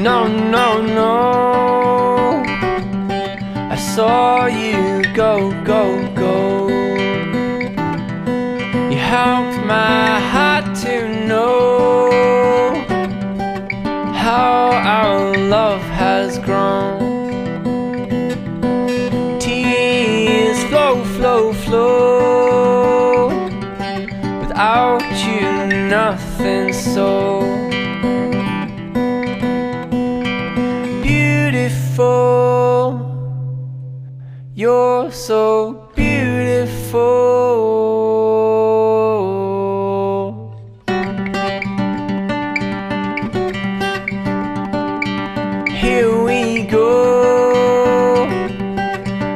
No, no, no, I saw you go, go, go. You helped my heart to know how our love has grown. Tears flow, flow, flow. Without you, nothing so. Beautiful, you're so beautiful. Here we go,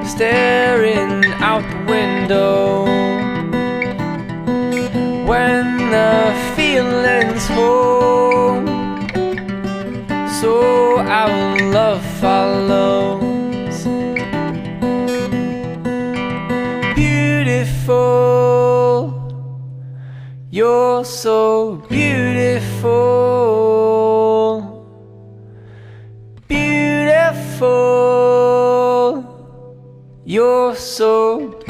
staring out the window. When the feeling's home, so our love follows. Beautiful, you're so beautiful. Beautiful, you're so